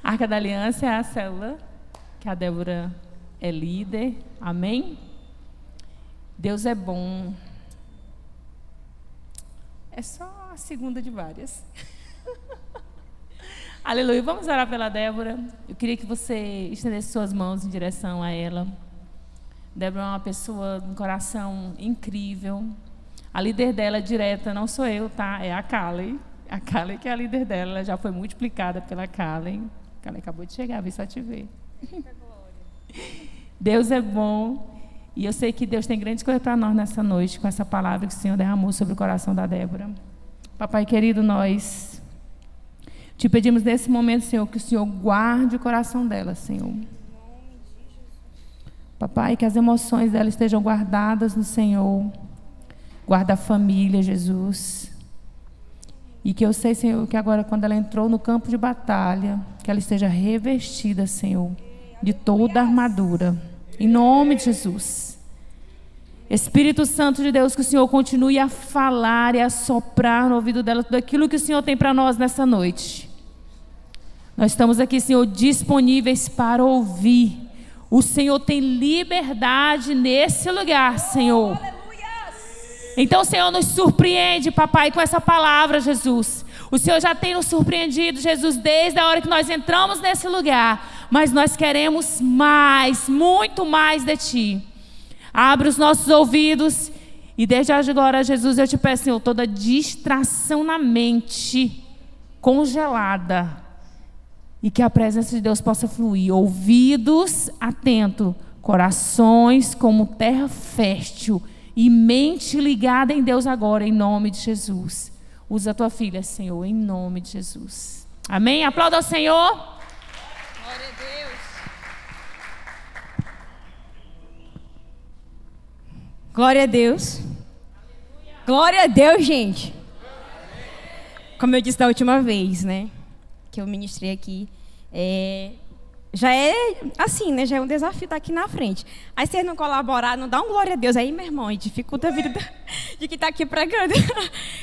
A Arca da Aliança é a célula que a Débora é líder. Amém? Deus é bom. É só a segunda de várias. Aleluia. Vamos orar pela Débora. Eu queria que você estendesse suas mãos em direção a ela. Débora é uma pessoa de um coração incrível. A líder dela direta não sou eu, tá? É a Kalen. A Kalen que é a líder dela. Ela já foi multiplicada pela Kalen. A Kalen acabou de chegar, vem só te ver. Deus é bom. E eu sei que Deus tem grandes coisas para nós nessa noite, com essa palavra que o Senhor derramou sobre o coração da Débora. Papai querido, nós te pedimos nesse momento, Senhor, que o Senhor guarde o coração dela, Senhor. Papai, que as emoções dela estejam guardadas no Senhor. Guarda a família, Jesus. E que eu sei, Senhor, que agora quando ela entrou no campo de batalha, que ela esteja revestida, Senhor, de toda a armadura. Em nome de Jesus. Espírito Santo de Deus, que o Senhor continue a falar e a soprar no ouvido dela tudo aquilo que o Senhor tem para nós nessa noite. Nós estamos aqui, Senhor, disponíveis para ouvir. O Senhor tem liberdade nesse lugar, Senhor. Então, Senhor, nos surpreende, papai, com essa palavra, Jesus. O Senhor já tem nos surpreendido, Jesus, desde a hora que nós entramos nesse lugar. Mas nós queremos mais, muito mais de Ti. Abre os nossos ouvidos. E desde agora, Jesus, eu te peço, Senhor, toda distração na mente congelada. E que a presença de Deus possa fluir. Ouvidos atentos, corações como terra fértil. E mente ligada em Deus agora, em nome de Jesus. Usa a tua filha, Senhor, em nome de Jesus. Amém? Aplauda ao Senhor. Glória a Deus. Glória a Deus. Glória a Deus, gente. Como eu disse da última vez, né? Que eu ministrei aqui. Já é assim, né? Já é um desafio estar aqui na frente. Aí vocês não colaborar, não dá um glória a Deus aí, meu irmão, e dificulta a vida de quem está aqui pregando.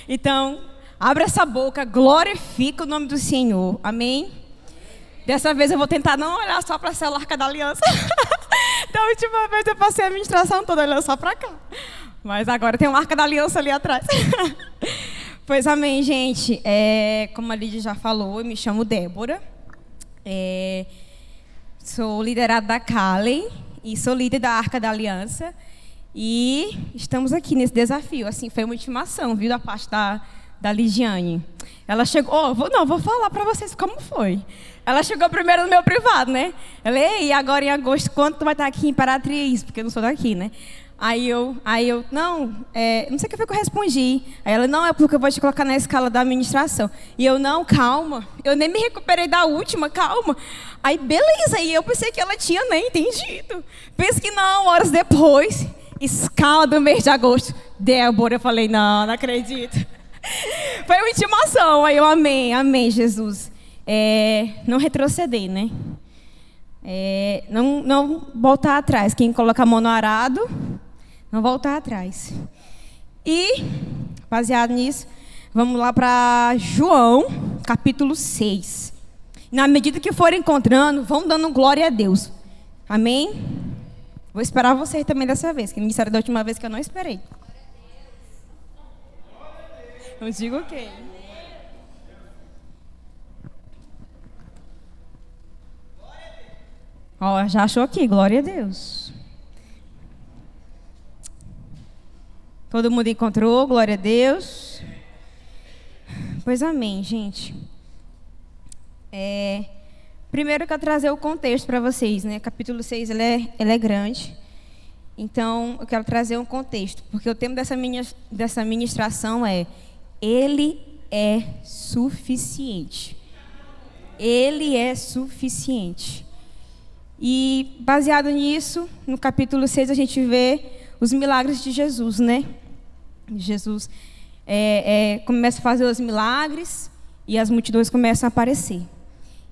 Então, abra essa boca, glorifica o nome do Senhor. Amém? Dessa vez eu vou tentar não olhar só para essa Arca da Aliança. Da última vez eu passei a administração toda olhando só para cá. Mas agora tem uma Arca da Aliança ali atrás. Pois amém, gente. Como a Lídia já falou, eu me chamo Débora. Sou liderada da Kalen e sou líder da Arca da Aliança. E estamos aqui nesse desafio. Assim, foi uma intimação, viu, da parte da Lidiane. Ela chegou... vou falar para vocês como foi. Ela chegou primeiro no meu privado, né? Ela, e agora em agosto, quando tu vai estar aqui em Imperatriz? Porque eu não sou daqui, né? Aí eu não sei o que foi que eu respondi. Aí ela, não, é porque eu vou te colocar na escala da administração. E eu, não, calma. Eu nem me recuperei da última, calma. Aí, beleza. E eu pensei que ela tinha nem entendido. Penso que não, horas depois, escala do mês de agosto. Débora, eu falei, não acredito. Foi uma intimação. Aí eu, amém, Jesus. Não retroceder, né? Não voltar atrás. Quem coloca a mão no arado, não voltar atrás. E, baseado nisso, vamos lá para João, capítulo 6. Na medida que forem encontrando, vão dando glória a Deus. Amém? Vou esperar vocês também dessa vez, que me disseram da última vez que eu não esperei. Não digo quem. Ó, já achou aqui, glória a Deus. Todo mundo encontrou, glória a Deus. Pois amém, gente. Primeiro eu quero trazer o contexto para vocês, né? Capítulo 6, ele é grande. Então, eu quero trazer um contexto, porque o tema dessa ministração é: Ele é suficiente. Ele é suficiente. E, baseado nisso, no capítulo 6, a gente vê os milagres de Jesus, né? Jesus começa a fazer os milagres e as multidões começam a aparecer.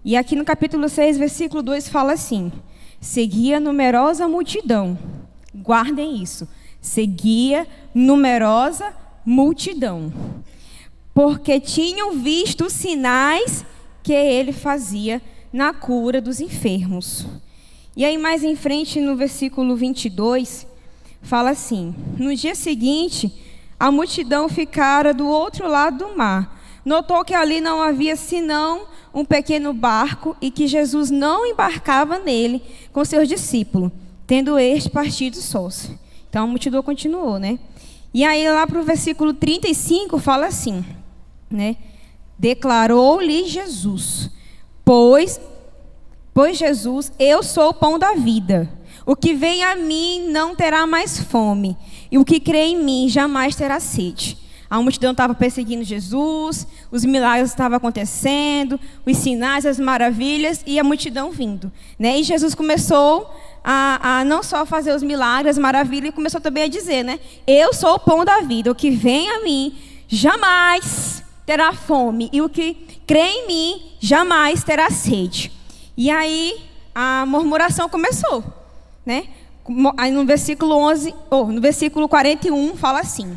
E aqui no capítulo 6, versículo 2, fala assim: seguia numerosa multidão. Guardem isso. Seguia numerosa multidão. Porque tinham visto sinais que ele fazia na cura dos enfermos. E aí mais em frente, no versículo 22, fala assim: no dia seguinte, a multidão ficara do outro lado do mar. Notou que ali não havia senão um pequeno barco e que Jesus não embarcava nele com seus discípulos, tendo este partido sós. Então a multidão continuou, né? E aí lá para o versículo 35 fala assim, né? Declarou-lhe Jesus, pois Jesus, eu sou o pão da vida. O que vem a mim não terá mais fome, e o que crê em mim jamais terá sede. A multidão estava perseguindo Jesus, os milagres estavam acontecendo, os sinais, as maravilhas, e a multidão vindo, né? E Jesus começou a não só fazer os milagres, as maravilhas, e começou também a dizer, né? Eu sou o pão da vida, o que vem a mim jamais terá fome, e o que crê em mim jamais terá sede. E aí a murmuração começou, né? Aí no versículo 41 fala assim: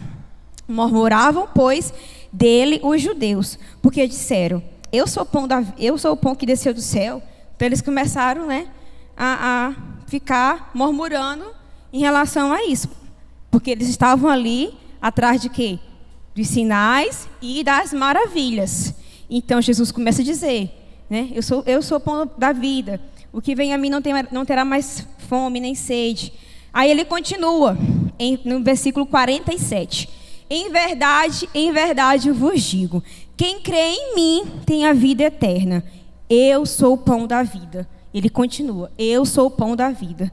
murmuravam, pois, dele os judeus, porque disseram: eu sou o pão que desceu do céu. Então eles começaram, né, a ficar murmurando em relação a isso, porque eles estavam ali atrás de quê? Dos sinais e das maravilhas. Então Jesus começa a dizer, né, eu sou o pão da vida. O que vem a mim não terá mais fome nem sede. Aí ele continua no versículo 47. Em verdade vos digo, quem crê em mim tem a vida eterna. Eu sou o pão da vida. Ele continua, eu sou o pão da vida.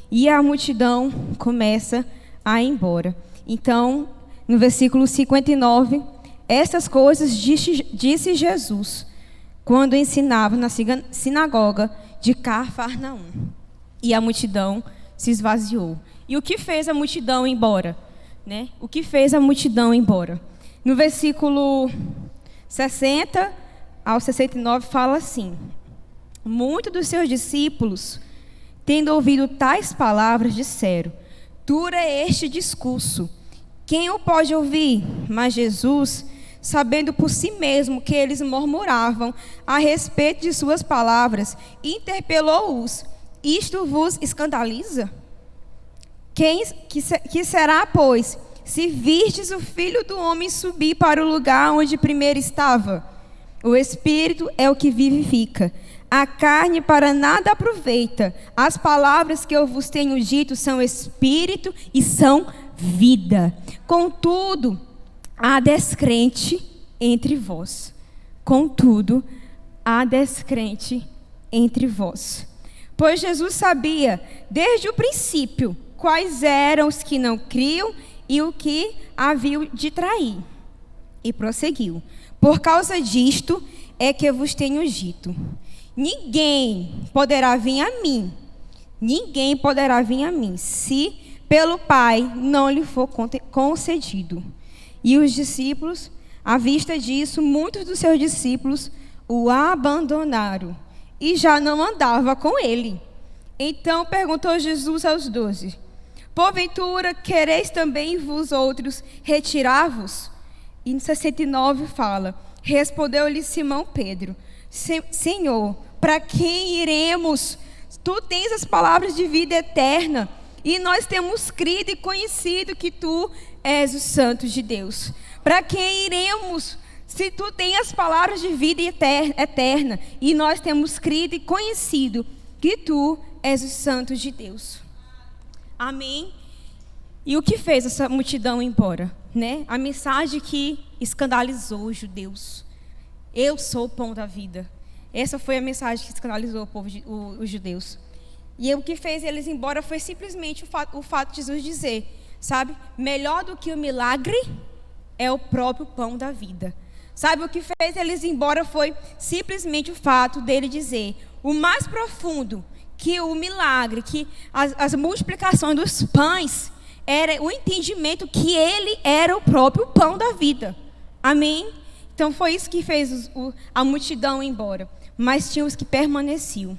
E a multidão começa a ir embora. Então, no versículo 59, estas coisas disse Jesus, quando ensinava na sinagoga de Cafarnaum. E a multidão se esvaziou. E o que fez a multidão ir embora? Né? O que fez a multidão ir embora? No versículo 60 ao 69 fala assim: muitos dos seus discípulos, tendo ouvido tais palavras, disseram: duro é este discurso, quem o pode ouvir? Mas Jesus, sabendo por si mesmo que eles murmuravam a respeito de suas palavras, interpelou-os: isto vos escandaliza? Que será, pois, se vistes o Filho do Homem subir para o lugar onde primeiro estava? O Espírito é o que vivifica, a carne para nada aproveita. As palavras que eu vos tenho dito são Espírito e são vida. Contudo, há descrente entre vós. Contudo, há descrente entre vós. Pois Jesus sabia, desde o princípio, quais eram os que não criam e o que haviam de trair. E prosseguiu: por causa disto é que eu vos tenho dito, ninguém poderá vir a mim, se pelo Pai não lhe for concedido. E os discípulos, à vista disso, muitos dos seus discípulos o abandonaram e já não andava com ele. Então perguntou Jesus aos 12: porventura quereis também vós outros retirar-vos? E no 69 fala: respondeu-lhe Simão Pedro: Senhor, para quem iremos? Tu tens as palavras de vida eterna, e nós temos crido e conhecido que tu és o Santo de Deus. Para quem iremos, se tu tens as palavras de vida eterna, e nós temos crido e conhecido que tu és o Santo de Deus? Amém? E o que fez essa multidão ir embora? Né? A mensagem que escandalizou os judeus. Eu sou o pão da vida. Essa foi a mensagem que escandalizou os judeus. E o que fez eles ir embora foi simplesmente o fato de Jesus dizer, sabe? Melhor do que o milagre é o próprio pão da vida. Sabe, o que fez eles ir embora foi simplesmente o fato dele dizer, o mais profundo, que o milagre, que as multiplicações dos pães, era o entendimento que ele era o próprio pão da vida. Amém? Então foi isso que fez a multidão ir embora. Mas tinha os que permaneciam.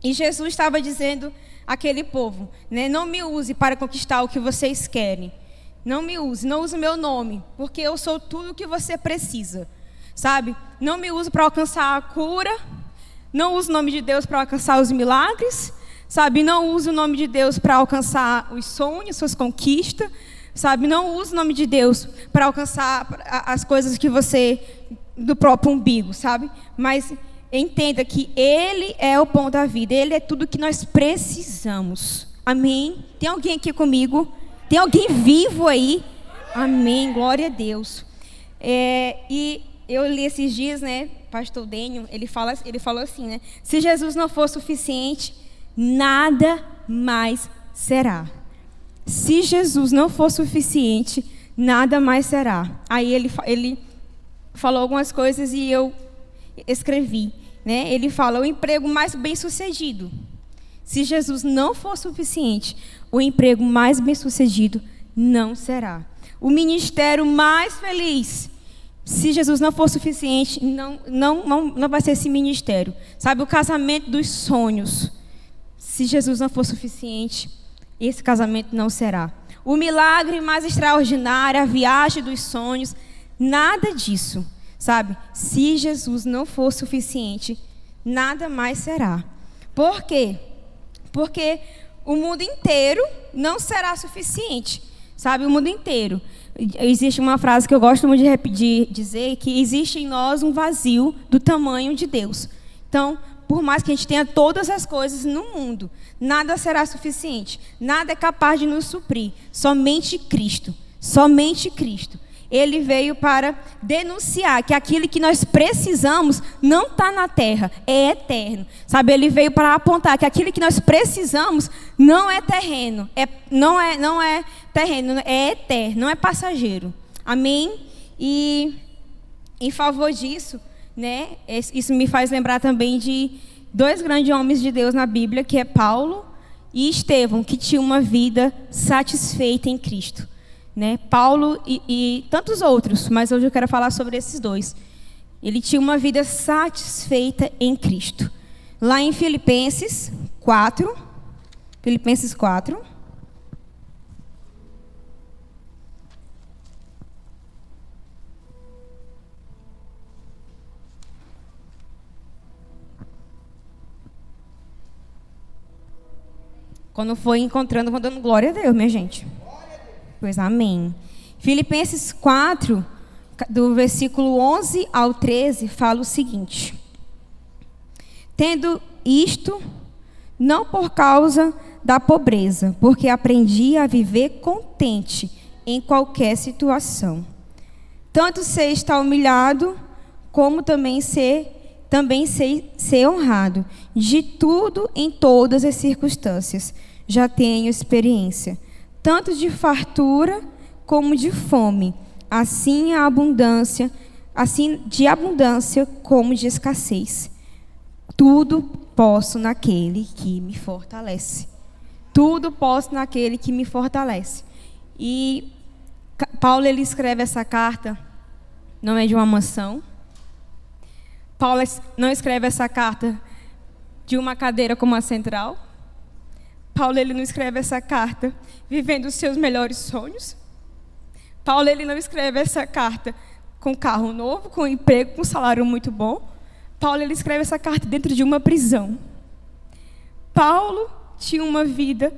E Jesus estava dizendo àquele povo, né, não me use para conquistar o que vocês querem. Não me use, não use o meu nome, porque eu sou tudo o que você precisa. sabe? Não me uso para alcançar a cura, não uso o nome de Deus para alcançar os milagres, sabe? Não uso o nome de Deus para alcançar os sonhos, suas conquistas, sabe? Não uso o nome de Deus para alcançar as coisas que você, do próprio umbigo, sabe? Mas entenda que Ele é o pão da vida, Ele é tudo que nós precisamos. Amém? Tem alguém aqui comigo? Tem alguém vivo aí? Amém, glória a Deus. E eu li esses dias, né, pastor Dênio, ele falou assim, né? Se Jesus não for suficiente, nada mais será. Se Jesus não for suficiente, nada mais será. Aí ele falou algumas coisas e eu escrevi, né? Ele fala, o emprego mais bem-sucedido. Se Jesus não for suficiente, o emprego mais bem-sucedido não será. O ministério mais feliz. Se Jesus não for suficiente, não vai ser esse ministério. Sabe, o casamento dos sonhos. Se Jesus não for suficiente, esse casamento não será. O milagre mais extraordinário, a viagem dos sonhos, nada disso. Sabe, se Jesus não for suficiente, nada mais será. Por quê? Porque o mundo inteiro não será suficiente. Sabe, o mundo inteiro. Existe uma frase que eu gosto muito de dizer, que existe em nós um vazio do tamanho de Deus. Então, por mais que a gente tenha todas as coisas no mundo, nada será suficiente. Nada é capaz de nos suprir. Somente Cristo. Somente Cristo. Ele veio para denunciar que aquilo que nós precisamos não está na terra, é eterno. Sabe, ele veio para apontar que aquilo que nós precisamos não é terreno, não é terreno, é eterno, não é passageiro. Amém? E em favor disso, né, isso me faz lembrar também de dois grandes homens de Deus na Bíblia, que é Paulo e Estevão, que tinham uma vida satisfeita em Cristo. Né? Paulo e tantos outros, mas hoje eu quero falar sobre esses dois. Ele tinha uma vida satisfeita em Cristo. Lá em Filipenses 4, quando foi encontrando, vou dando glória a Deus, minha gente. Pois amém. Filipenses 4, do versículo 11 ao 13, fala o seguinte: tendo isto, não por causa da pobreza, porque aprendi a viver contente em qualquer situação. Tanto sei estar humilhado, como também sei ser honrado. De tudo em todas as circunstâncias já tenho experiência, tanto de fartura como de fome, assim de abundância como de escassez. Tudo posso naquele que me fortalece. Tudo posso naquele que me fortalece. E Paulo, ele escreve essa carta, não é de uma mansão. Paulo não escreve essa carta de uma cadeira como a central. Paulo, ele não escreve essa carta vivendo os seus melhores sonhos. Paulo, ele não escreve essa carta com carro novo, com emprego, com salário muito bom. Paulo, ele escreve essa carta dentro de uma prisão. Paulo tinha uma vida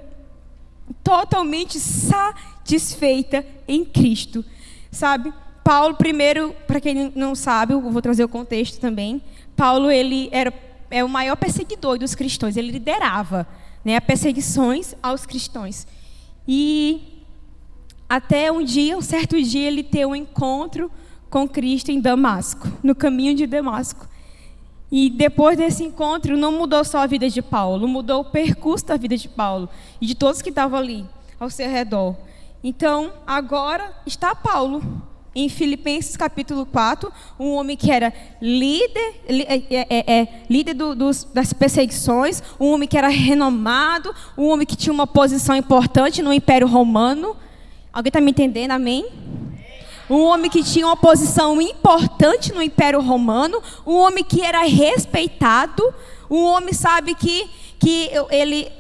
totalmente satisfeita em Cristo. Sabe? Paulo, primeiro, para quem não sabe, eu vou trazer o contexto também. Paulo, ele é o maior perseguidor dos cristãos. Ele liderava, né, perseguições aos cristãos. E até um certo dia, ele teve um encontro com Cristo em Damasco, no caminho de Damasco. E depois desse encontro, não mudou só a vida de Paulo, mudou o percurso da vida de Paulo e de todos que estavam ali ao seu redor. Então, agora está Paulo em Filipenses capítulo 4, um homem que era líder das perseguições, um homem que era renomado, um homem que tinha uma posição importante no Império Romano. Alguém está me entendendo? Amém? Um homem que tinha uma posição importante no Império Romano, um homem que era respeitado, um homem, sabe, que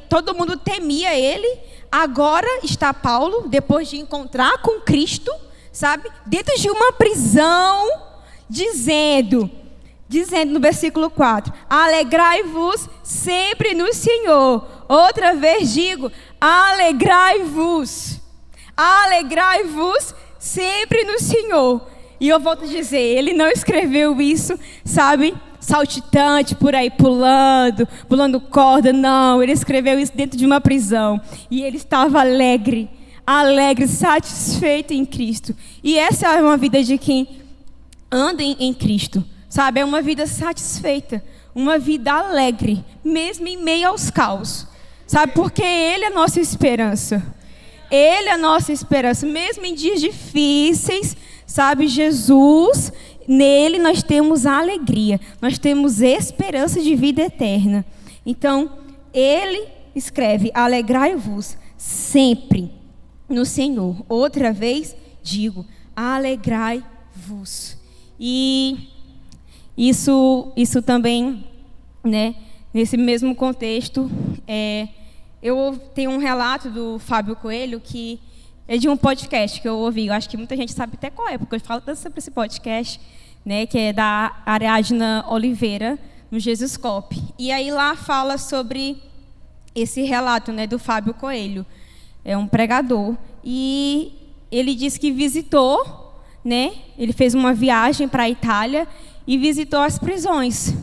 todo mundo temia ele. Agora está Paulo, depois de encontrar com Cristo, sabe, dentro de uma prisão, dizendo no versículo 4, alegrai-vos sempre no Senhor. Outra vez digo, alegrai-vos sempre no Senhor. E eu volto a dizer, ele não escreveu isso, sabe, saltitante, por aí pulando corda, não. Ele escreveu isso dentro de uma prisão. E ele estava alegre, satisfeito em Cristo. E essa é uma vida de quem anda em Cristo, sabe? É uma vida satisfeita, uma vida alegre, mesmo em meio aos caos, sabe? Porque Ele é a nossa esperança. Ele é a nossa esperança, mesmo em dias difíceis, sabe? Jesus, nele nós temos alegria, nós temos esperança de vida eterna. Então, Ele escreve, alegrai-vos sempre no Senhor. Outra vez digo, alegrai-vos. E isso também, né, nesse mesmo contexto, eu tenho um relato do Fábio Coelho, que é de um podcast que eu ouvi. Eu acho que muita gente sabe até qual é, porque eu falo tanto sobre esse podcast, né, que é da Ariadna Oliveira, no Jesuscope. E aí lá fala sobre esse relato, né, do Fábio Coelho. É um pregador. E ele disse que visitou, né, ele fez uma viagem para a Itália e visitou as prisões,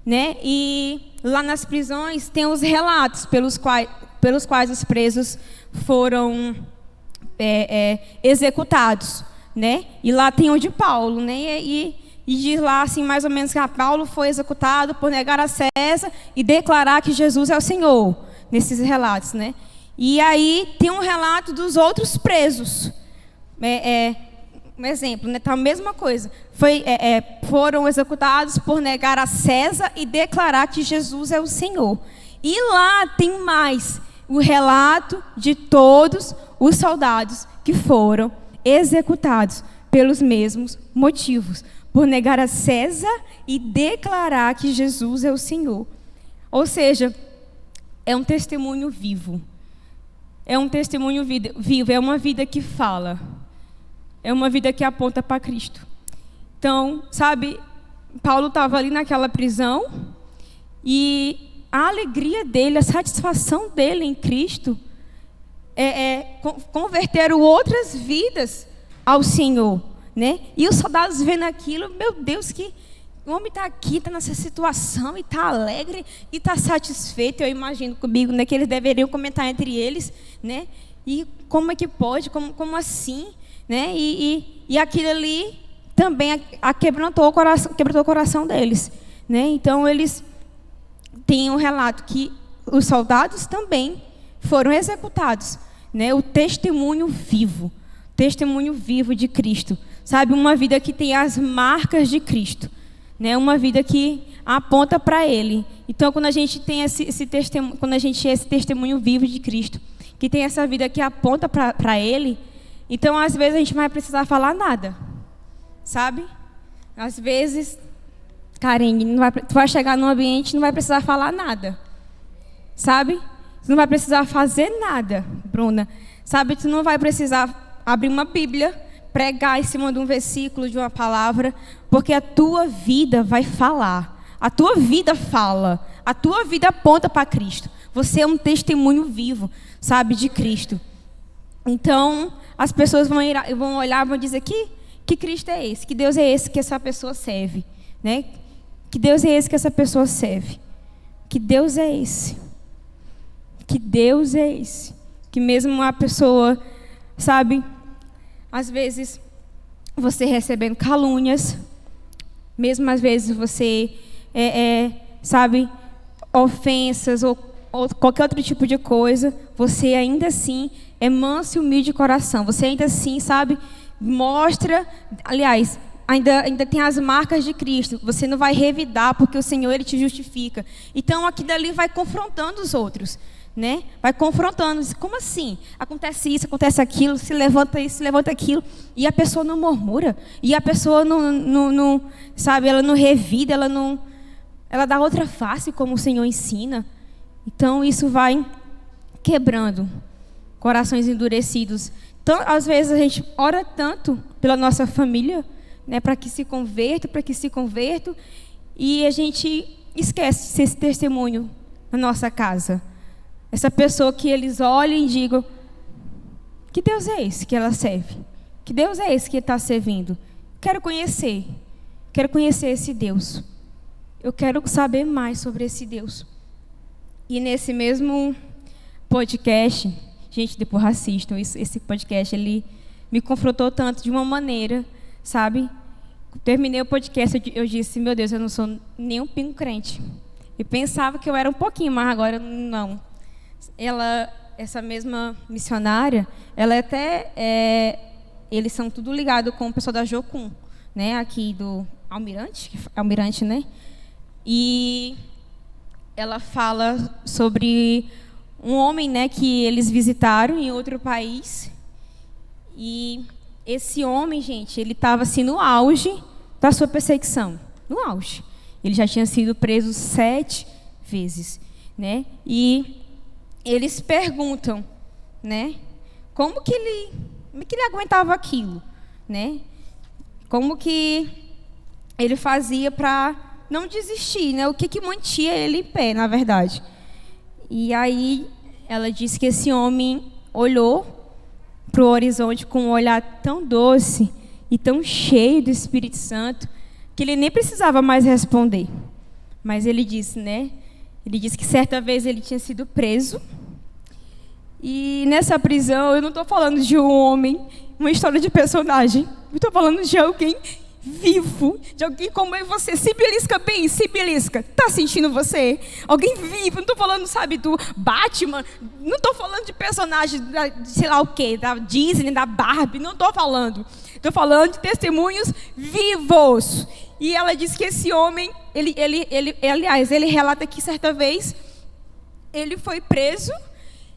né? E lá nas prisões tem os relatos pelos quais os presos foram executados, né? E lá tem o de Paulo, né? E diz lá assim mais ou menos que Paulo foi executado por negar a César e declarar que Jesus é o Senhor, nesses relatos, né? E aí tem um relato dos outros presos, um exemplo, né? Tá a mesma coisa. Foram executados por negar a César e declarar que Jesus é o Senhor. E lá tem mais o relato de todos os soldados que foram executados pelos mesmos motivos, por negar a César e declarar que Jesus é o Senhor. Ou seja, é um testemunho vivo. É um testemunho vivo, é uma vida que fala. É uma vida que aponta para Cristo. Então, sabe, Paulo estava ali naquela prisão e a alegria dele, a satisfação dele em Cristo converteram outras vidas ao Senhor, né? E os soldados vendo aquilo, meu Deus, que o homem está aqui, está nessa situação e está alegre e está satisfeito. Eu imagino comigo, né, que eles deveriam comentar entre eles, né? E como é que pode? Como assim? Né? E aquilo ali também quebrantou o coração deles, né? Então eles têm um relato que os soldados também foram executados, né? O testemunho vivo de Cristo, sabe? Uma vida que tem as marcas de Cristo, né? Uma vida que aponta para Ele. Então, quando a gente tem esse testemunho, quando a gente é esse testemunho vivo de Cristo, que tem essa vida que aponta para Ele, então, às vezes, a gente não vai precisar falar nada, sabe? Às vezes, Karine, tu vai chegar num ambiente e não vai precisar falar nada, sabe? Tu não vai precisar fazer nada, Bruna. Sabe, tu não vai precisar abrir uma Bíblia, pregar em cima de um versículo, de uma palavra, porque a tua vida vai falar. A tua vida fala. A tua vida aponta para Cristo. Você é um testemunho vivo, sabe, de Cristo. Então, as pessoas vão olhar e vão dizer que Cristo é esse, que Deus é esse que essa pessoa serve, né? Que Deus é esse que essa pessoa serve. Que Deus é esse. Que Deus é esse. Que mesmo uma pessoa, sabe, às vezes você recebendo calúnias, mesmo às vezes você, sabe, ofensas ou qualquer outro tipo de coisa, você ainda assim é manso e humilde de coração. Você ainda assim, sabe, mostra, aliás, ainda tem as marcas de Cristo. Você não vai revidar porque o Senhor, Ele te justifica. Então, aqui dali vai confrontando os outros, né? Vai confrontando. Como assim? Acontece isso, acontece aquilo, se levanta isso, se levanta aquilo. E a pessoa não murmura. E a pessoa não sabe, ela não revida, ela dá outra face, como o Senhor ensina. Então, isso vai quebrando corações endurecidos. Então, às vezes, a gente ora tanto pela nossa família, né, para que se convertam, e a gente esquece esse testemunho na nossa casa. Essa pessoa que eles olham e digam: que Deus é esse que ela serve? Que Deus é esse que está servindo? Quero conhecer esse Deus. Eu quero saber mais sobre esse Deus. E nesse mesmo podcast, gente, depois assistam, esse podcast, ele me confrontou tanto de uma maneira, sabe? Terminei o podcast, eu disse: meu Deus, eu não sou nem um pingo crente. Eu pensava que eu era um pouquinho, mas agora não. Essa mesma missionária, ela eles são tudo ligado com o pessoal da Jocum, né? Aqui do Almirante, né? E ela fala sobre um homem, né, que eles visitaram em outro país. E esse homem, gente, ele estava assim no auge da sua perseguição, no auge. Ele já tinha sido preso 7 vezes, né? E eles perguntam, né, como que ele aguentava aquilo, né? Como que ele fazia para não desistir, né? O que mantinha ele em pé, na verdade. E aí ela disse que esse homem olhou para o horizonte com um olhar tão doce e tão cheio do Espírito Santo que ele nem precisava mais responder. Mas ele disse, né? Ele disse que certa vez ele tinha sido preso. E nessa prisão, eu não estou falando de um homem, uma história de personagem. Eu estou falando de alguém vivo, de alguém como eu e você. Se belisca bem, se belisca. Tá sentindo você? Alguém vivo. Não estou falando, sabe, do Batman. Não estou falando de personagem, de sei lá o quê, da Disney, da Barbie. Não estou falando. Estou falando de testemunhos vivos. E ela disse que esse homem, aliás, ele relata que certa vez ele foi preso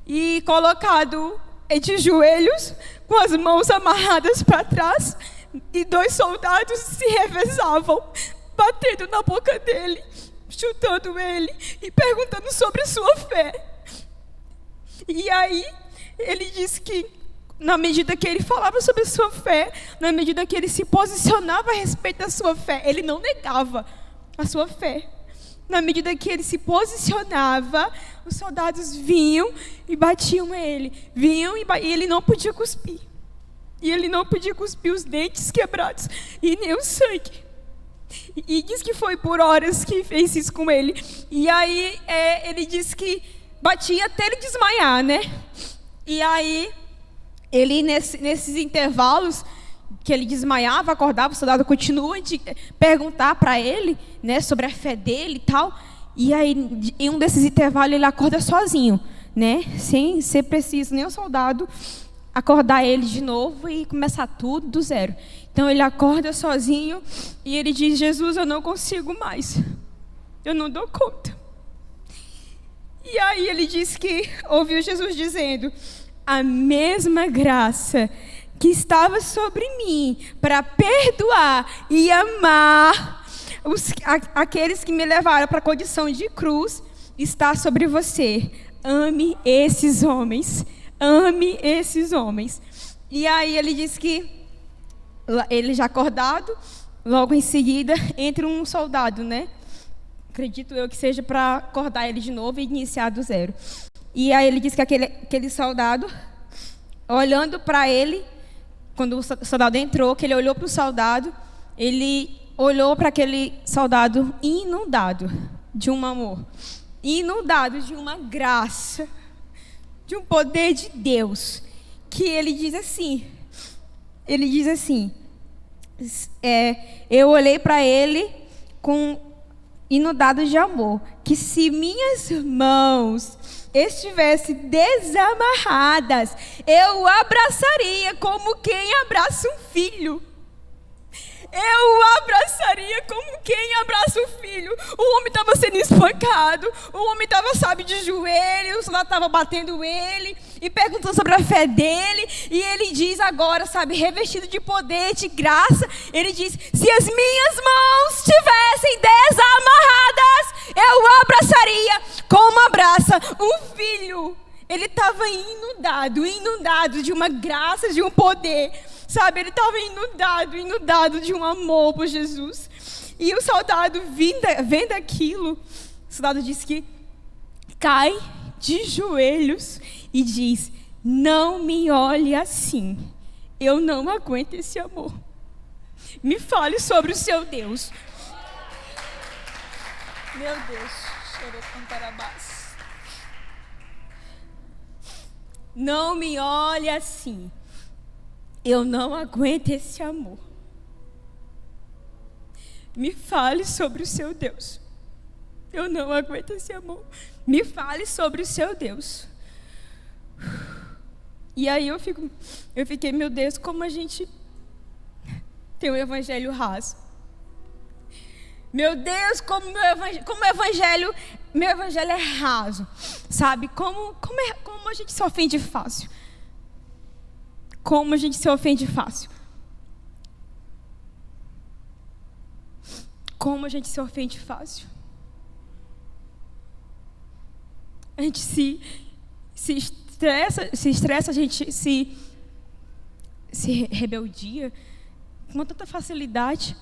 e colocado de joelhos, com as mãos amarradas para trás, e 2 soldados se revezavam, batendo na boca dele, chutando ele e perguntando sobre sua fé. E aí ele disse que, na medida que ele falava sobre sua fé, na medida que ele se posicionava a respeito da sua fé, ele não negava a sua fé. Na medida que ele se posicionava, os soldados vinham e batiam ele. Vinham e ele não podia cuspir. E ele não podia cuspir os dentes quebrados e nem o sangue. E diz que foi por horas que fez isso com ele. E aí ele disse que batia até ele desmaiar, né? E aí ele, nesses intervalos que ele desmaiava, acordava, o soldado continua de perguntar para ele, né, sobre a fé dele e tal. E aí, em um desses intervalos, ele acorda sozinho, né, sem ser preciso nem o soldado acordar ele de novo e começar tudo do zero. Então, ele acorda sozinho e ele diz: Jesus, eu não consigo mais. Eu não dou conta. E aí ele diz que ouviu Jesus dizendo: a mesma graça que estava sobre mim para perdoar e amar aqueles que me levaram para a condição de cruz está sobre você. Ame esses homens. Ame esses homens. E aí ele diz que ele já acordado, logo em seguida entra um soldado, né? Acredito eu que seja para acordar ele de novo e iniciar do zero. E aí ele diz que aquele soldado, olhando para ele, quando o soldado entrou, que ele olhou para o soldado, ele olhou para aquele soldado inundado de um amor, inundado de uma graça, de um poder de Deus, que ele diz assim, eu olhei para ele inundado de amor, que se minhas mãos estivessem desamarradas, eu o abraçaria como quem abraça um filho. Eu o abraçaria como quem abraça o filho. O homem estava sendo espancado, o homem estava, sabe, de joelhos, lá estava batendo ele e perguntando sobre a fé dele. E ele diz agora, sabe, revestido de poder, de graça, ele diz: se as minhas mãos estivessem desamarradas, eu o abraçaria como abraça um filho. Ele estava inundado de uma graça, de um poder. Sabe, ele estava inundado de um amor por Jesus. E o soldado, vendo aquilo, o soldado disse que cai de joelhos e diz: não me olhe assim, eu não aguento esse amor. Me fale sobre o seu Deus. Meu Deus, chorou com Barabás. Não me olhe assim, eu não aguento esse amor. Me fale sobre o seu Deus. Eu não aguento esse amor. Me fale sobre o seu Deus. E aí eu fiquei, meu Deus, como a gente tem um evangelho raso. Meu Deus, como meu evangelho é raso. Sabe, como a gente se ofende fácil. Como a gente se ofende fácil. Como a gente se ofende fácil. A gente se estressa, a gente se rebeldia com tanta facilidade.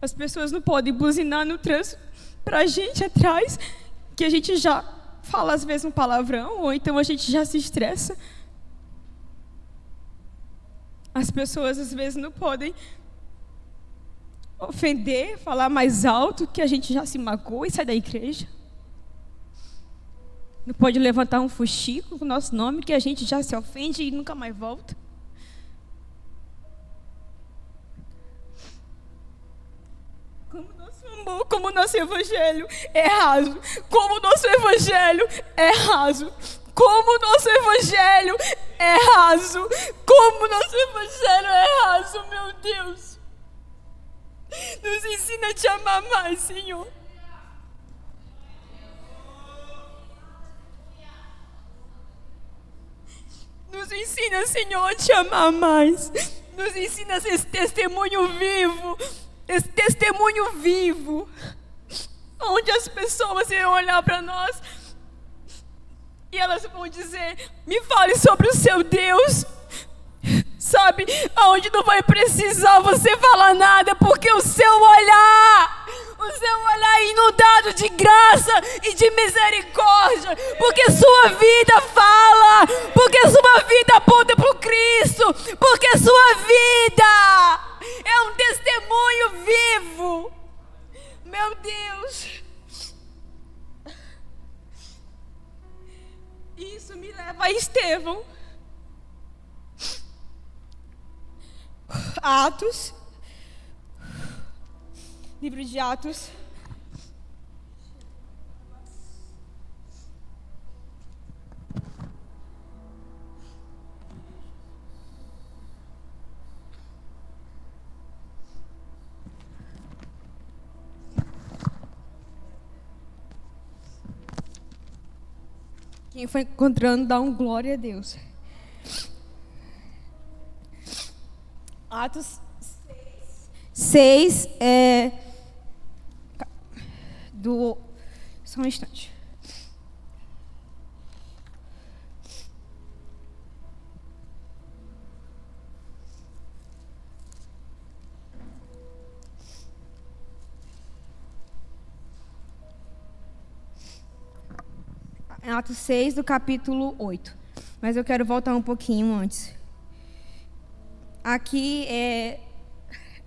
As pessoas não podem buzinar no trânsito para a gente atrás, que a gente já fala às vezes um palavrão, ou então a gente já se estressa. As pessoas às vezes não podem ofender, falar mais alto, que a gente já se magoa e sai da igreja. Não pode levantar um fuxico com o nosso nome, que a gente já se ofende e nunca mais volta. Como o nosso evangelho é raso. Como o nosso evangelho é raso. Como o nosso evangelho é raso. Como o nosso evangelho é raso, meu Deus. Nos ensina a te amar mais, Senhor. Nos ensina, Senhor, a te amar mais. Nos ensina esse testemunho vivo. Esse testemunho vivo. Onde as pessoas irão olhar para nós e elas vão dizer: me fale sobre o seu Deus. Sabe, aonde não vai precisar você falar nada, porque o seu olhar é inundado de graça e de misericórdia, porque sua vida fala, porque sua vida aponta para o Cristo, porque sua vida é um testemunho vivo. Meu Deus. Isso me leva a Estevão. Atos. Livro de Atos. Quem foi encontrando, dá um glória a Deus. Atos 6 só um instante. Atos 6, do capítulo 8. Mas eu quero voltar um pouquinho antes. Aqui,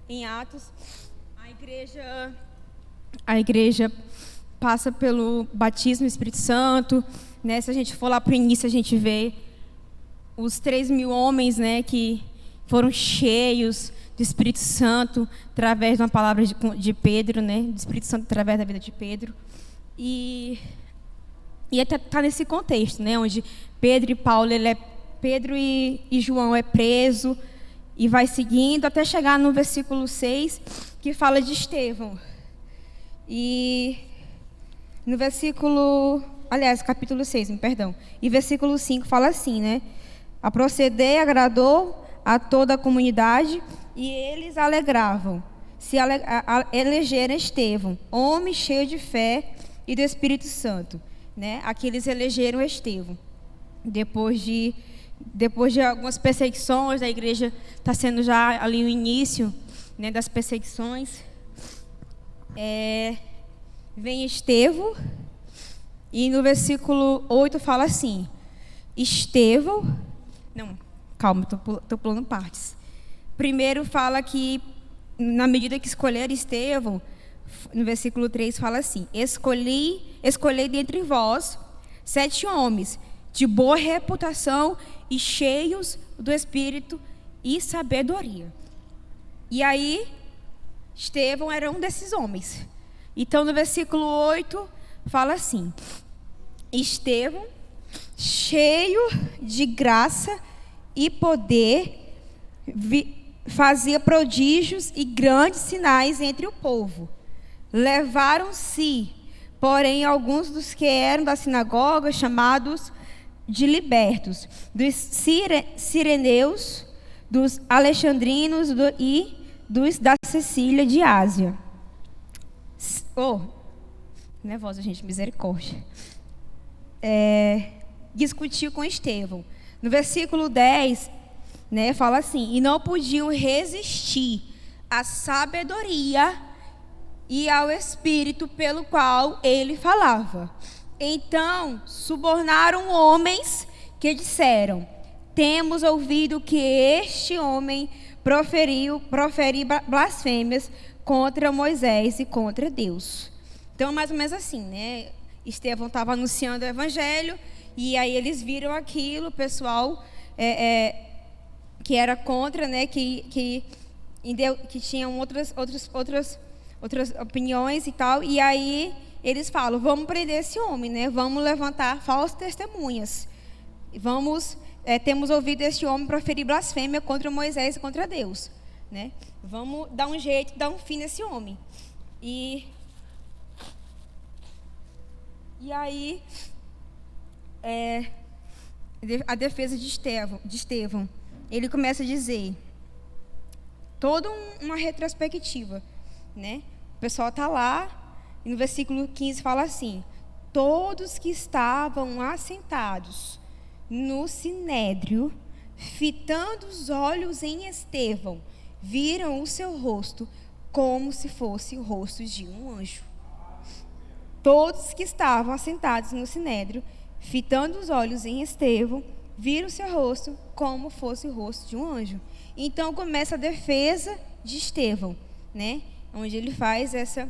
em Atos, a igreja passa pelo batismo do Espírito Santo. Né? Se a gente for lá para o início, a gente vê os 3.000 homens, né, que foram cheios do Espírito Santo através de uma palavra de Pedro, né, do Espírito Santo através da vida de Pedro. E está nesse contexto, né, onde Pedro e João é preso e vai seguindo até chegar no versículo 6, que fala de Estevão. E no capítulo 6, perdão. E versículo 5 fala assim, né? A proceder agradou a toda a comunidade e eles alegravam, elegeram Estevão, homem cheio de fé e do Espírito Santo. Né? Aqui eles elegeram Estevão, depois de depois de algumas perseguições, a igreja está sendo já ali o início, né, das perseguições. Vem Estevão, e no versículo 8 fala assim: Estevão... Não, calma, estou pulando partes. Primeiro fala que, na medida que escolher Estevão, no versículo 3 fala assim: escolhi dentre vós 7 homens de boa reputação e cheios do Espírito e sabedoria. E aí, Estevão era um desses homens. Então, no versículo 8, fala assim: Estevão, cheio de graça e poder, fazia prodígios e grandes sinais entre o povo. Levaram-se, porém, alguns dos que eram da sinagoga, chamados de libertos, dos sireneus, dos alexandrinos e dos da Cecília de Ásia. Nervosa, gente, misericórdia. Discutiu com Estevão. No versículo 10, né, fala assim: e não podiam resistir à sabedoria e ao espírito pelo qual ele falava. Então subornaram homens que disseram: temos ouvido que este homem proferiu blasfêmias contra Moisés e contra Deus. Então, mais ou menos assim, né? Estevão estava anunciando o evangelho, e aí eles viram aquilo, o pessoal que era contra, né? Que tinham outras opiniões e tal, e aí eles falam: vamos prender esse homem, né? Vamos levantar falsas testemunhas. Temos ouvido este homem proferir blasfêmia contra Moisés e contra Deus, né? Vamos dar um jeito, dar um fim nesse homem. E aí, a defesa de Estevão, ele começa a dizer, toda uma retrospectiva, né? O pessoal está lá, e no versículo 15 fala assim: todos que estavam assentados no sinédrio, fitando os olhos em Estevão, viram o seu rosto como se fosse o rosto de um anjo. Todos que estavam assentados no sinédrio, fitando os olhos em Estevão, viram o seu rosto como fosse o rosto de um anjo. Então começa a defesa de Estevão, né? Onde ele faz essa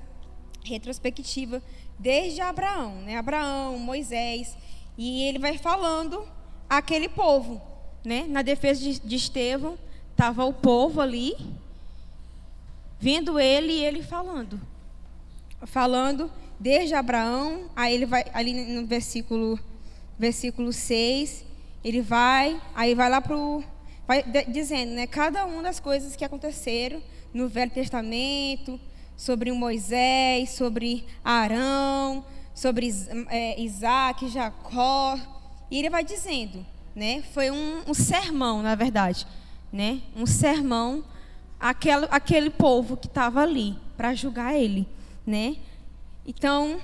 retrospectiva desde Abraão, né? Abraão, Moisés, e ele vai falando aquele povo, né? Na defesa de Estevão, estava o povo ali, vendo ele e ele falando desde Abraão. Aí ele vai ali no versículo 6, ele vai lá dizendo, né, cada uma das coisas que aconteceram no Velho Testamento, sobre Moisés, sobre Arão, sobre Isaac, Jacó, e ele vai dizendo, né, foi um sermão, na verdade, né, um sermão aquele povo que estava ali para julgar ele, né? Então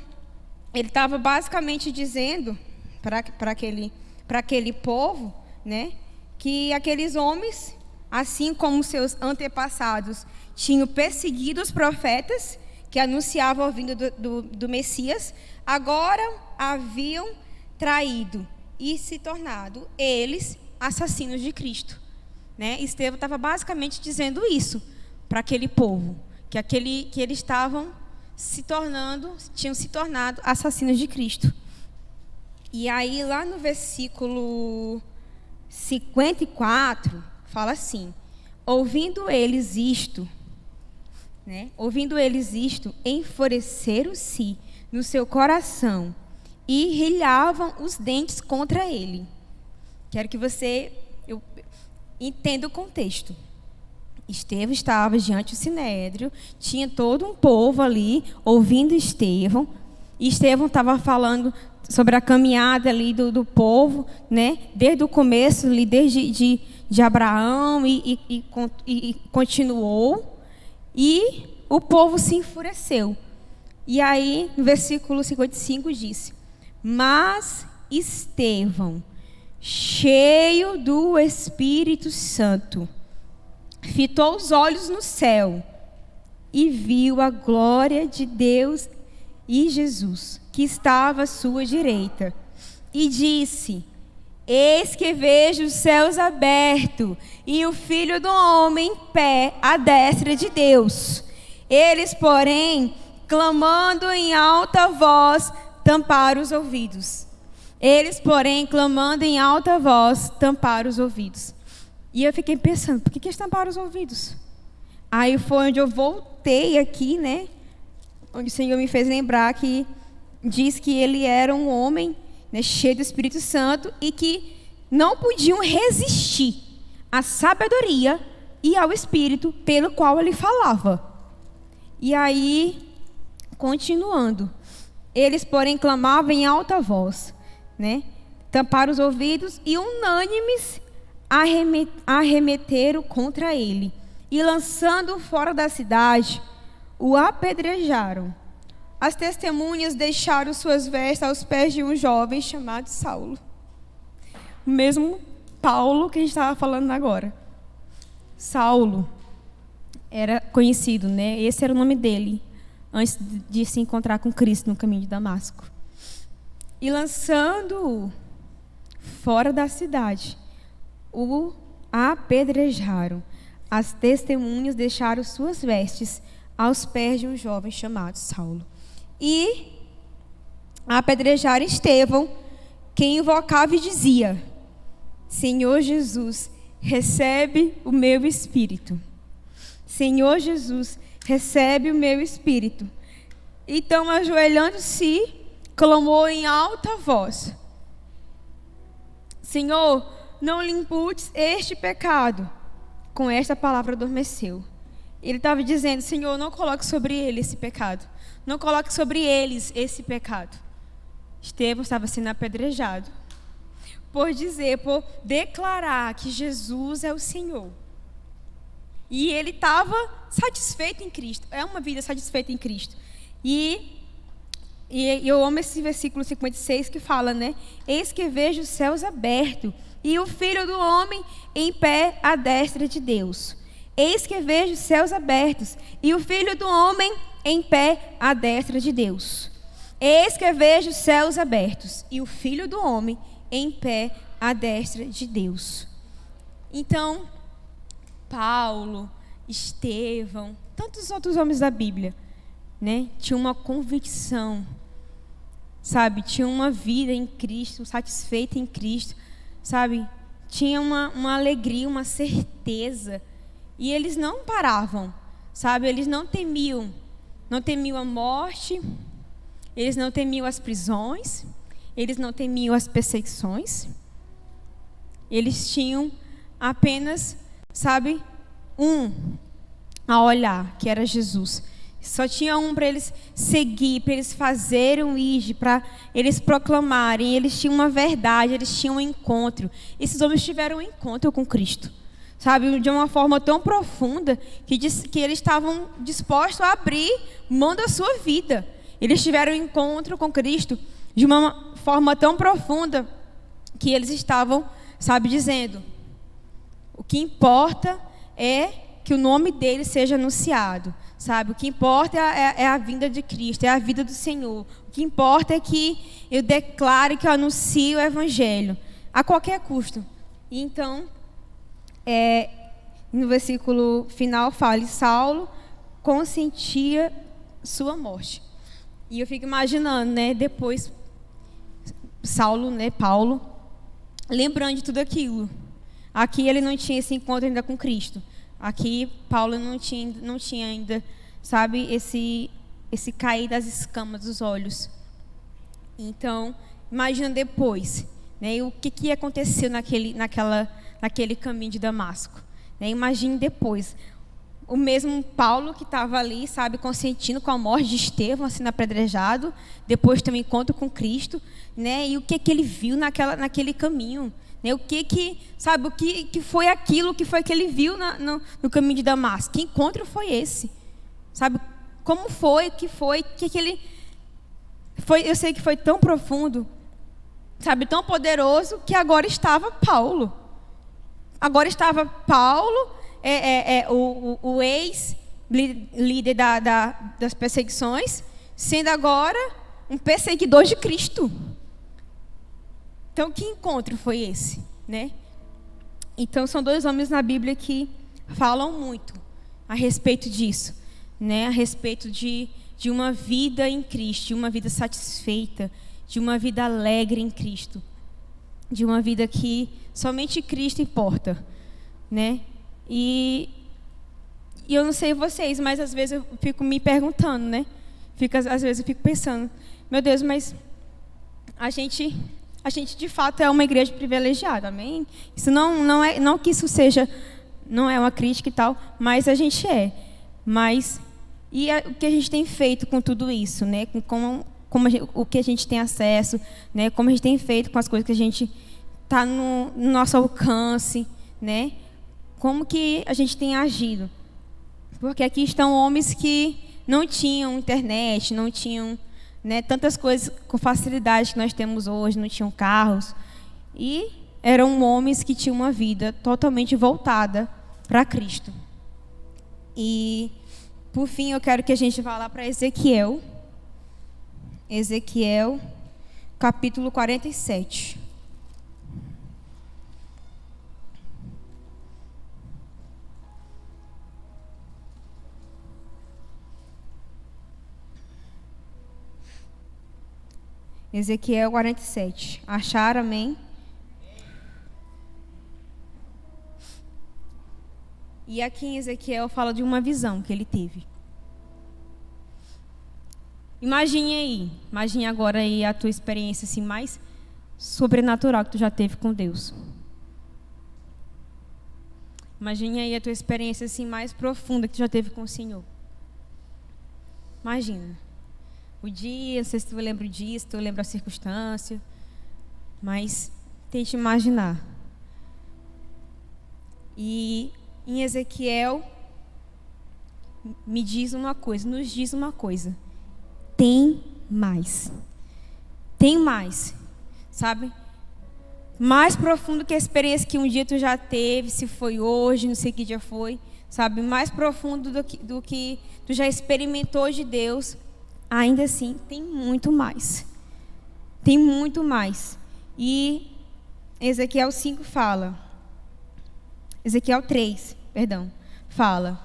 ele estava basicamente dizendo para aquele povo, né, que aqueles homens, assim como seus antepassados tinham perseguido os profetas que anunciavam a vinda do Messias, agora haviam traído e se tornado eles assassinos de Cristo, né? Estevão estava basicamente dizendo isso para aquele povo, que eles tinham se tornado assassinos de Cristo. E aí lá no versículo 54 fala assim: ouvindo eles isto, enfureceram-se no seu coração e rilhavam os dentes contra ele. Quero que você entenda o contexto. Estevão estava diante do sinédrio, tinha todo um povo ali ouvindo Estevão, e Estevão estava falando sobre a caminhada ali do povo, né? Desde o começo ali, desde de Abraão e continuou, e o povo se enfureceu. E aí, no versículo 55 disse: mas Estevão, cheio do Espírito Santo, fitou os olhos no céu e viu a glória de Deus e Jesus, que estava à sua direita, e disse: Eis que vejo os céus abertos e o Filho do Homem em pé à destra de Deus. Eles, porém, clamando em alta voz, tamparam os ouvidos. Eles, porém, clamando em alta voz, tamparam os ouvidos. E eu fiquei pensando, por que eles tamparam os ouvidos? Aí foi onde eu voltei aqui, né? Onde o Senhor me fez lembrar que diz que ele era um homem, né, cheio do Espírito Santo e que não podiam resistir à sabedoria e ao Espírito pelo qual ele falava. E aí, continuando, eles, porém, clamavam em alta voz, né? Tamparam os ouvidos e unânimes arremeteram contra ele e, lançando-o fora da cidade, o apedrejaram. As testemunhas deixaram suas vestes aos pés de um jovem chamado Saulo. O mesmo Paulo que a gente estava falando agora. Saulo era conhecido, né? Esse era o nome dele, antes de se encontrar com Cristo no caminho de Damasco. E lançando-o fora da cidade, o apedrejaram. As testemunhas deixaram suas vestes aos pés de um jovem chamado Saulo. E apedrejaram Estevão, quem invocava e dizia: Senhor Jesus, recebe o meu espírito. Senhor Jesus, recebe o meu espírito. Então, ajoelhando-se, clamou em alta voz: Senhor, não lhe imputes este pecado. Com esta palavra adormeceu. Ele estava dizendo: Senhor, não coloque sobre ele esse pecado. Não coloque sobre eles esse pecado. Estevão estava sendo apedrejado por declarar que Jesus é o Senhor. E ele estava satisfeito em Cristo. É uma vida satisfeita em Cristo. E eu amo esse versículo 56 que fala, né? Eis que vejo os céus abertos e o Filho do Homem em pé à destra de Deus. Eis que vejo os céus abertos e o Filho do Homem em pé à destra de Deus. Eis que vejo os céus abertos e o Filho do Homem em pé à destra de Deus. Então, Paulo, Estevão, tantos outros homens da Bíblia, né, tinham uma convicção, sabe? Tinham uma vida em Cristo, satisfeita em Cristo, sabe? Tinha uma alegria, uma certeza. E eles não paravam, sabe? Eles não temiam a morte, eles não temiam as prisões, eles não temiam as perseguições. Eles tinham apenas, sabe, a olhar, que era Jesus. Só tinha um para eles seguir, para eles fazerem o ID, para eles proclamarem. Eles tinham uma verdade, eles tinham um encontro. Esses homens tiveram um encontro com Cristo, sabe, de uma forma tão profunda que eles estavam dispostos a abrir mão da sua vida. Eles tiveram um encontro com Cristo de uma forma tão profunda que eles estavam, sabe, dizendo: o que importa é que o nome dele seja anunciado, sabe? O que importa é a vinda de Cristo, é a vida do Senhor. O que importa é que eu declare, que eu anuncie o Evangelho a qualquer custo. E então, no versículo final fala: Saulo consentia sua morte. E eu fico imaginando, né, depois Saulo, né, Paulo, lembrando de tudo aquilo. Aqui ele não tinha esse encontro ainda com Cristo. Aqui Paulo não tinha ainda, sabe, esse cair das escamas dos olhos. Então, imagina depois, né, o que aconteceu naquele caminho de Damasco. Né? Imagine depois. O mesmo Paulo que estava ali, sabe, consentindo com a morte de Estevão, sendo apedrejado, depois também encontro com Cristo, né? E o que ele viu naquele caminho, né? O que foi aquilo que ele viu no caminho de Damasco? Que encontro foi esse? Sabe, como foi, que ele foi? Eu sei que foi tão profundo, sabe, tão poderoso que agora estava Paulo. Agora estava Paulo, o ex-líder das perseguições, sendo agora um perseguidor de Cristo. Então, que encontro foi esse, né? Então, são dois homens na Bíblia que falam muito a respeito disso, né? A respeito de uma vida em Cristo, de uma vida satisfeita, de uma vida alegre em Cristo, de uma vida que somente Cristo importa, né? E eu não sei vocês, mas às vezes eu fico me perguntando, né? Às vezes eu fico pensando, meu Deus, mas a gente de fato é uma igreja privilegiada, amém? Isso não que isso seja, não é uma crítica e tal, mas a gente é. Mas o que a gente tem feito com tudo isso, né? O que a gente tem acesso, né? Como a gente tem feito com as coisas que a gente está no nosso alcance, né? Como que a gente tem agido? Porque aqui estão homens que não tinham internet, não tinham, né, tantas coisas com facilidade que nós temos hoje, não tinham carros. E eram homens que tinham uma vida totalmente voltada para Cristo. E, por fim, eu quero que a gente vá lá para Ezequiel. Ezequiel, capítulo 47. Ezequiel 47. Acharam, amém? E aqui em Ezequiel fala de uma visão que ele teve. Imagine agora aí a tua experiência assim, mais sobrenatural que tu já teve com Deus. Imagine aí a tua experiência assim, mais profunda que tu já teve com o Senhor. Imagina. O dia, não sei se tu lembra disso, tu lembra a circunstância, mas tente imaginar. E em Ezequiel nos diz uma coisa. Tem mais, sabe? Mais profundo que a experiência que um dia tu já teve, se foi hoje, não sei que dia foi, sabe? Mais profundo do que tu já experimentou de Deus. Ainda assim, tem muito mais. Tem muito mais. E Ezequiel 5 fala. Ezequiel 3, fala.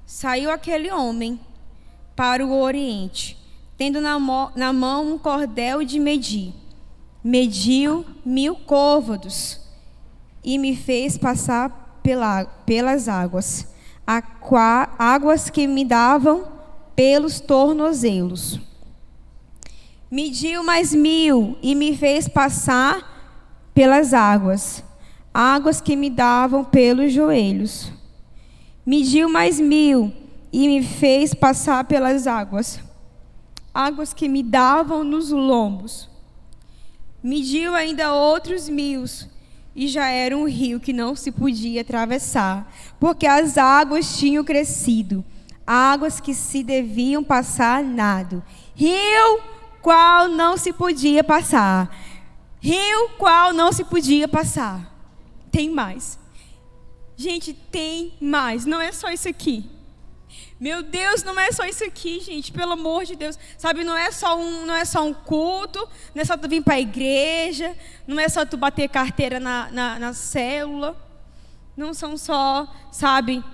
Saiu aquele homem para o oriente, tendo na mão um cordel de medir. Mediu 1000 côvados e me fez passar pelas águas, águas que me davam pelos tornozelos. Mediu mais 1000 e me fez passar pelas águas que me davam pelos joelhos. Mediu mais 1000 e me fez passar pelas águas que me davam nos lombos. Mediu ainda outros 1000 e já era um rio que não se podia atravessar, porque as águas tinham crescido. Águas que se deviam passar nado. Rio qual não se podia passar. Rio qual não se podia passar. Tem mais. Gente, tem mais. Não é só isso aqui. Meu Deus, não é só isso aqui, gente. Pelo amor de Deus. Sabe, não é só um culto. Não é só tu vir para a igreja. Não é só tu bater carteira na célula. Não são só, sabe,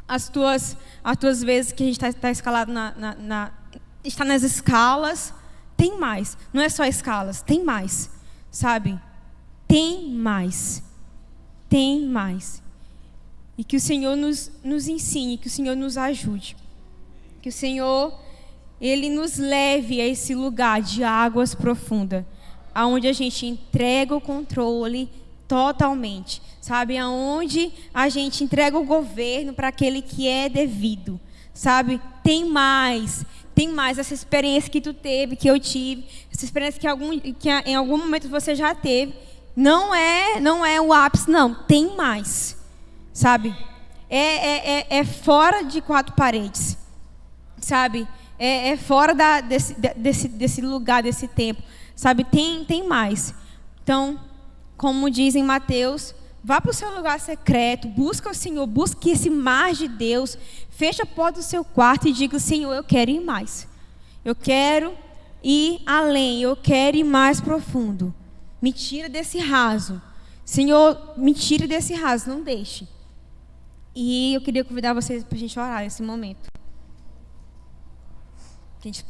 as tuas vezes que a gente está escalado está nas escalas. Tem mais. Não é só escalas, tem mais. Sabe? Tem mais. Tem mais. E que o Senhor nos ensine, que o Senhor nos ajude. Que o Senhor, Ele nos leve a esse lugar de águas profundas, aonde a gente entrega o controle totalmente, sabe? Aonde a gente entrega o governo para aquele que é devido, sabe? Tem mais essa experiência que tu teve, que eu tive, essa experiência que em algum momento você já teve, não é o ápice, não, tem mais, sabe? É fora de 4 paredes, sabe? é fora desse lugar, desse tempo. Sabe, tem mais. Então, como diz em Mateus, vá para o seu lugar secreto, busca o Senhor, busque esse mar de Deus, feche a porta do seu quarto e diga: Senhor, eu quero ir mais. Eu quero ir além, eu quero ir mais profundo. Me tira desse raso. Senhor, me tire desse raso, não deixe. E eu queria convidar vocês para a gente orar nesse momento. A gente